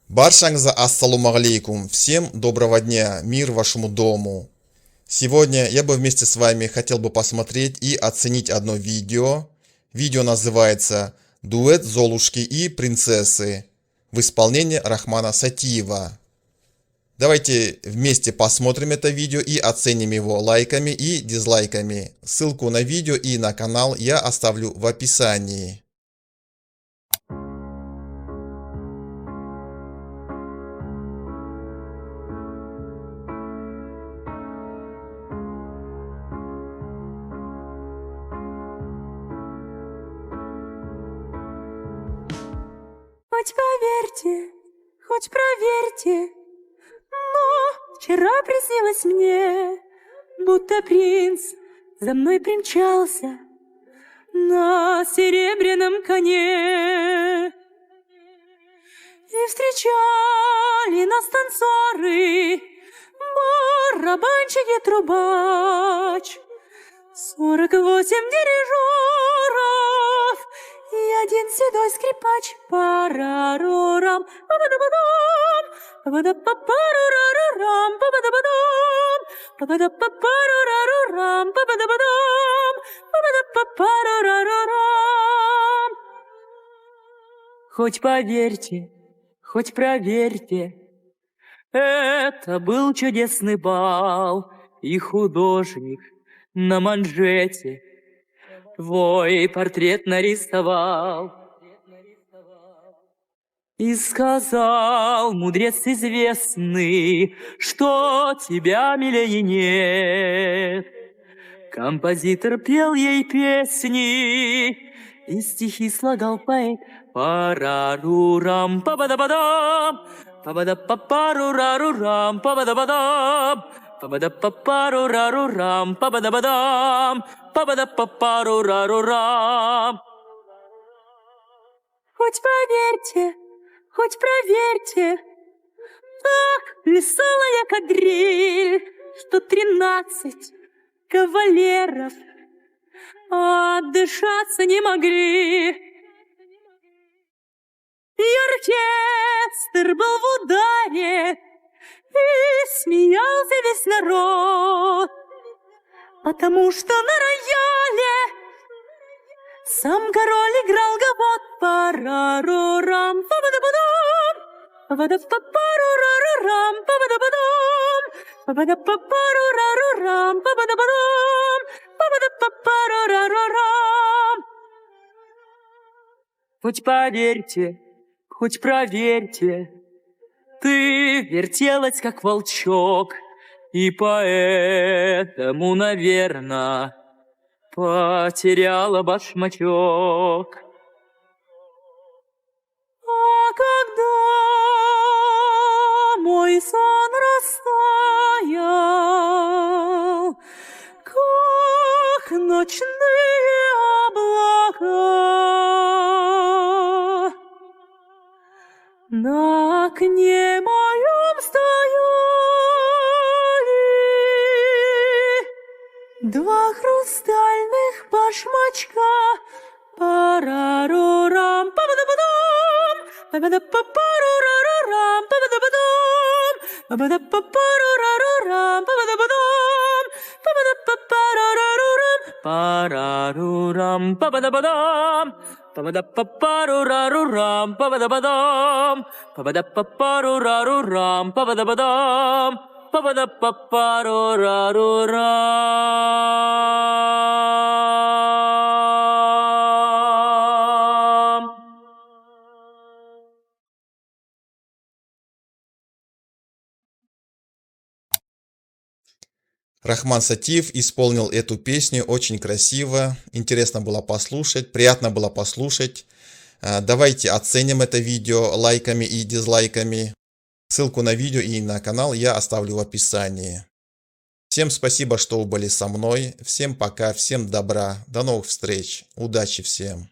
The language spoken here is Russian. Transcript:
Баршаңызға ассалуму алейкум. Всем доброго дня, мир вашему дому. Сегодня я бы вместе с вами хотел бы посмотреть и оценить одно видео. Видео называется «Дуэт Золушки и принцессы» в исполнении Рахмана Сатиева. Давайте вместе посмотрим это видео и оценим его лайками и дизлайками. Ссылку на видео и на канал я оставлю в описании. Хоть поверьте, хоть проверьте, но вчера приснилось мне, будто принц за мной примчался на серебряном коне. И встречали нас танцоры, барабанщик и трубач, 48 дирижеров и один седой скрипач. Парарурам, па-ба-да-ба-дам, па-ба-да-па-парурарурам, па-ба-да-ба-дам, па-ба-да-па-парурарурам, па-ба-да-ба-дам, па-ба-да-па-парурарурам. Хоть поверьте, хоть проверьте, это был чудесный бал, и художник на манжете твой портрет нарисовал. И сказал мудрец известный, что тебя милее нет. Композитор пел ей песни, и стихи слагал поэт. Парарурам, па-ба-да-ба-дам, па-ба-да-па-парурарурам, па-ба-да-ба-дам, па-ба-да-па-парурарурам, па-ба-да-ба-дам, па-ба-да-па-парурарурам. Хоть поверьте, хоть проверьте, так плясала я кадриль, что 13 кавалеров отдышаться не могли. И оркестр был в ударе, и смеялся весь народ, потому что на рояле сам король играл гавот. Парарурам, па-ба-да-ба-дам, па-ба-да-па-парурарурам, па-ба-да-ба-дам, па-ба-да-па-парурарурам, па-ба-да-ба-дам, па-ба-да-па-парурарурам. Хоть поверьте, хоть проверьте, ты вертелась, как волчок, и поэтому, наверно, потеряла башмачок. А когда мой сон растаял, как ночные облака, на окне моем стояли два хрустальных башмачка. Парарурам, па-ба-да-ба-дам, па-ба-да-па-парурарурам, па-ба-да-ба-дам, па-ба-да-па-парурарурам, па-ба-да-ба-дам, па-ба-да-па-парурарурам. Парарурам, па-ба-да-ба-дам, па-ба-да-па-парурарурам, па-ба-да-ба-дам, па-ба-да-па-парурарурам, па-ба-да-ба-дам, па-ба-да-па-парурарурам. Рахман Сатиев исполнил эту песню очень красиво, интересно было послушать, приятно было послушать. Давайте оценим это видео лайками и дизлайками. Ссылку на видео и на канал я оставлю в описании. Всем спасибо, что вы были со мной. Всем пока, всем добра. До новых встреч. Удачи всем.